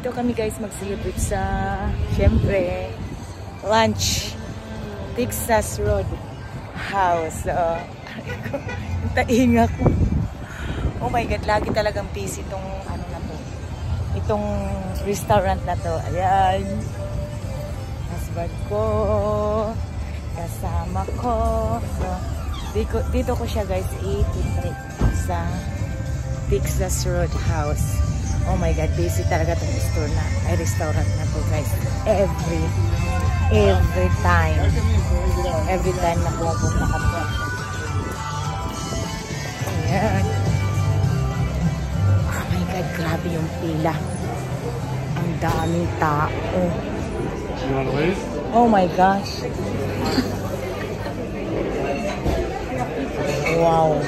Dito kami guys mag-celebrate sa, syempre, lunch. Texas Road House. So, hintayin ako. Oh my God, lagi talagang busy itong ano na to. Itong restaurant na to. Ayan. Husband ko. Kasama ko. So, dito ko siya guys i-treat sa Texas Road House. Oh my God, busy talaga itong store na, ay restaurant na to guys. Every time na pupunta ka po. Ayan. Oh my God, grabe yung pila. Ang daming tao. Oh my gosh. Wow.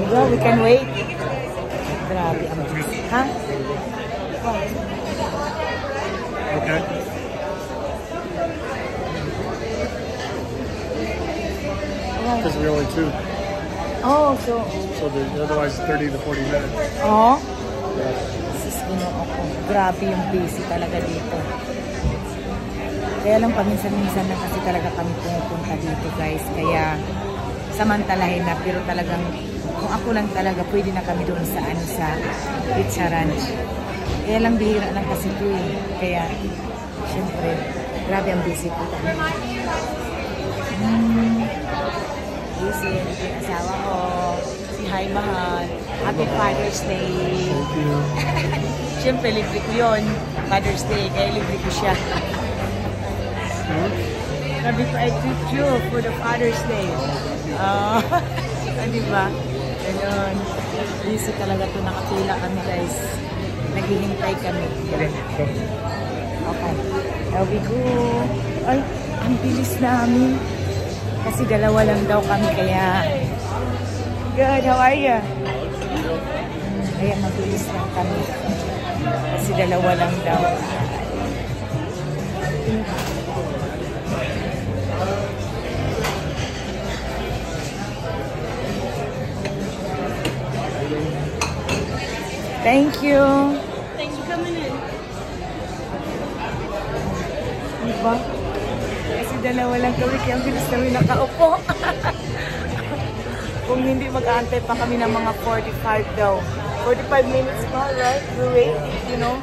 Well, we can wait. Grabe ang busy. Ha? Okay. Because we're only two. Oh, so otherwise 30 to 40 minutes. Oh? Yeah. Sis, ginoo ko. Grabe yung busy talaga dito. Kaya lang paminsan-minsan na kasi talaga kami pumupunta dito guys. Kaya samantalahin na, pero talagang kung ako lang talaga pwede na kami doon sa ano, sa Pizza Ranch. Kaya lang bihira lang kasi ito eh. Kaya syempre grabe ang busy ko. Busy, yung asawa ko. Si Hi Mahal. Happy Father's Day. Thank you. Syempre libre ko yun. Father's Day, kaya libre ko siya. Sabi ko, I treat you for the Father's Day. Diba? Ganun. Busy talaga ito. Nakapila kami guys. Naghihintay kami. Okay. There we go. Ay, ang bilis namin. Kasi dalawa lang daw kami kaya. Good, how are you? Kaya mabilis lang kami. Kasi dalawa lang daw. Thank you. Thanks for coming in. Diba? Kasi dalawa lang kami, kaya ang bilis kami nakaupo. Kung hindi mag-aantay pa kami ng mga 45 daw. 45 minutes pa, right? We wait, you know?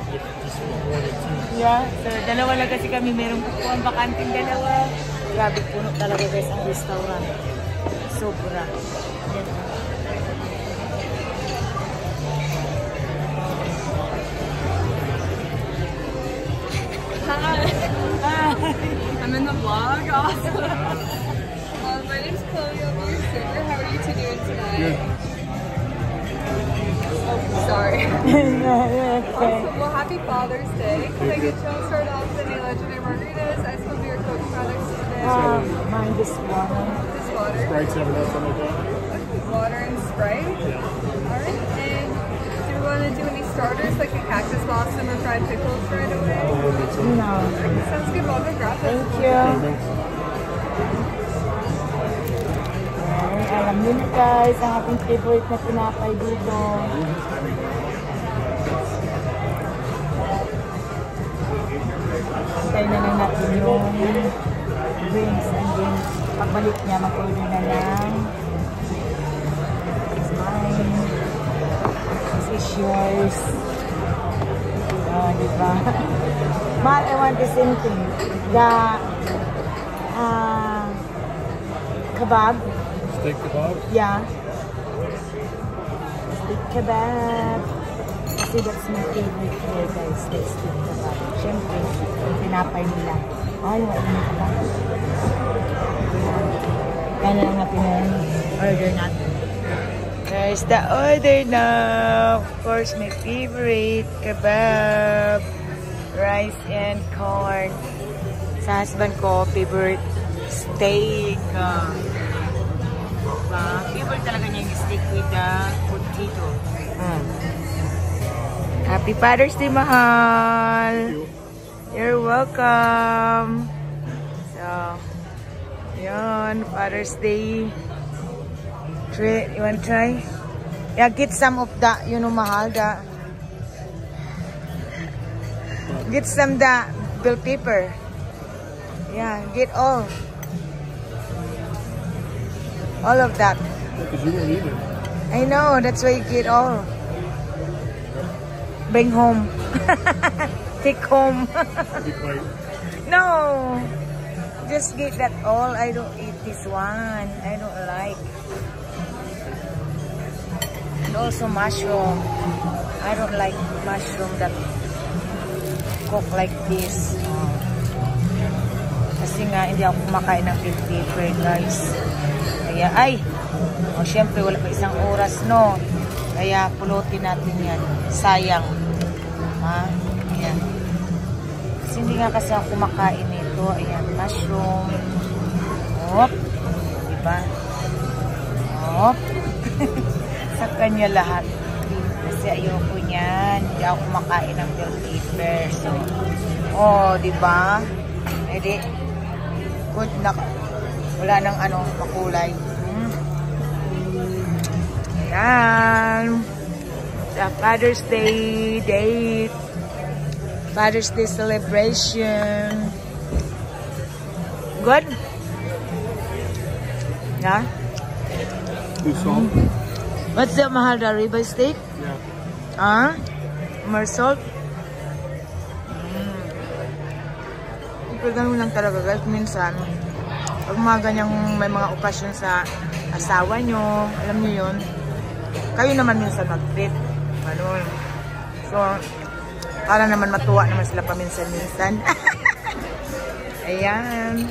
Yeah, so dalawa lang kasi kami, merong kukuha bakanting dalawa. Grabe, puno talaga guys ang restaurant. Sobra. Yan. Hi. I'm in the vlog. Awesome. My name's Chloe. I'm your sister. How are you two doing tonight? Good. Oh, sorry. Okay. Awesome. Well, happy Father's Day. Can I get y'all started off with any legendary margaritas? I still do your Coke products today. Mine this water. This water. Sprite 7 Up, something like that. Water and Sprite. Alright. And do you want to do any starters like a cactus blossom or fried pickles right away? No. Sounds good. Well, I'll go grab it. Thank you. Ay, alam niyo na guys, ang ating favorite na tinapay dito. Antayin na lang natin yung drinks and then pagbalik niya mag-order na lang. It's mine. This is yours. Diba? Mahal, I want the same thing. The kebab. Steak kebab? Yeah. Steak kebab. Kasi that's my favorite here guys. Steak kebab. Siyempre, yung tinapay nila. Ay, wala na ka. Kaya na lang natin order natin. There's the order now. Of course, my favorite kebab. Rice and corn. Sa husband ko, favorite steak. Favorite talaga niya yung steak with the potato. Happy Father's Day, Mahal! You're welcome! So, Ayan, Father's Day. You want to try? Yeah, get some of that, you know, mahal, get some the bill paper. Yeah, get all of that. Because you won't eat it. I know, that's why you get all. Bring home. Take home. Be quiet. No, just get that all. I don't eat this one. I don't like. And also mushroom. I don't like mushroom that cook like this. Kasi nga hindi ako kumakain ng bill paper, guys. Kaya syempre wala pa isang oras, no? Kaya pulutin natin yan. Sayang. Ha? Ayan. Kasi hindi nga kasi ako kumakain nito. Ayan, mushroom. Hop. Diba? Hop. Sa kanya lahat. Kasi ayoko niyan. Hindi ako kumakain ng bill paper. So, diba? Edi, good na. Wala nang makulay. Ayan. The Father's Day date. Father's Day celebration. Good? Yeah? Too salt? What's the mahal, the ribeye steak? Yeah. More salt? Ganun lang talaga, guys. Minsan, pag mga ganyang may mga okasyon sa asawa nyo, alam nyo yun, kayo naman minsan mag-treat. Ganun. So, para naman matuwa naman sila paminsan-minsan. Ayan.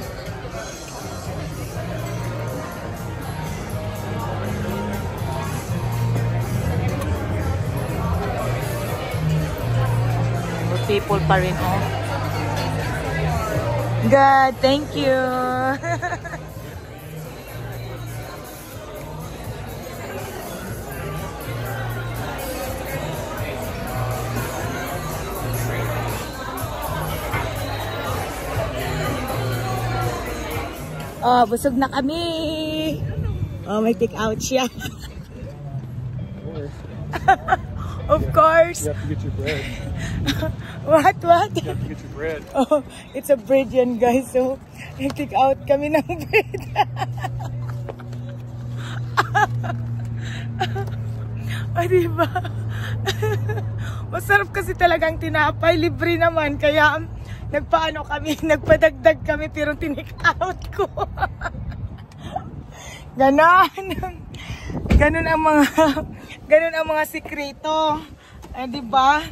Good people pa rin, oh. God, thank you. Busog na kami. May take out siya. Of course. You have to get your bread. What? You have to get your bread. Oh, it's a bread yan, guys. So, take out kami ng bread. Diba? Masarap kasi talagang tinapay. Libre naman. Kaya, nagpadagdag kami pero tinake out ko. Ganon ang mga sikreto. Diba?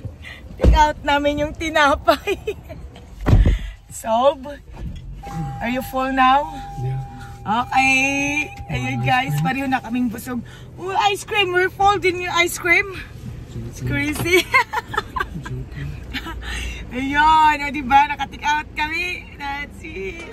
Take out namin yung tinapay. So, are you full now? Yeah. Okay. Ayun, guys, pareho na kaming busog. Oh, ice cream. We're full din yung ice cream. It's crazy. Ayun, diba? Naka-take out kami. That's it.